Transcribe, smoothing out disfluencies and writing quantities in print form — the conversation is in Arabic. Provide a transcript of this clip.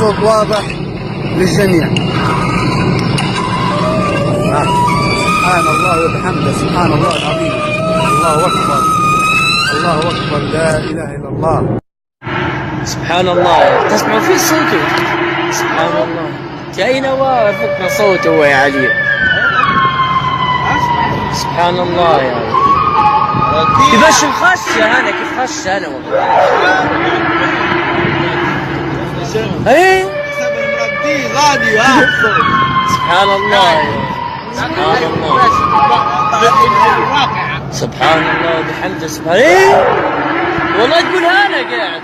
والصوت واضح للجميع. سبحان الله وبحمده، سبحان الله العظيم، الله أكبر، الله أكبر، لا إله إلا الله. سبحان الله، تسمعوا في صوته. سبحان الله، جاي نواف فوق صوته هو يا علي. سبحان الله يا علي. كيفاش مخش انا، كيف خش انا والله. ايه سبحان الله يا سبحان الله، سبحان الله بحمده. سبحان ايه والله تقولها انا قاعد.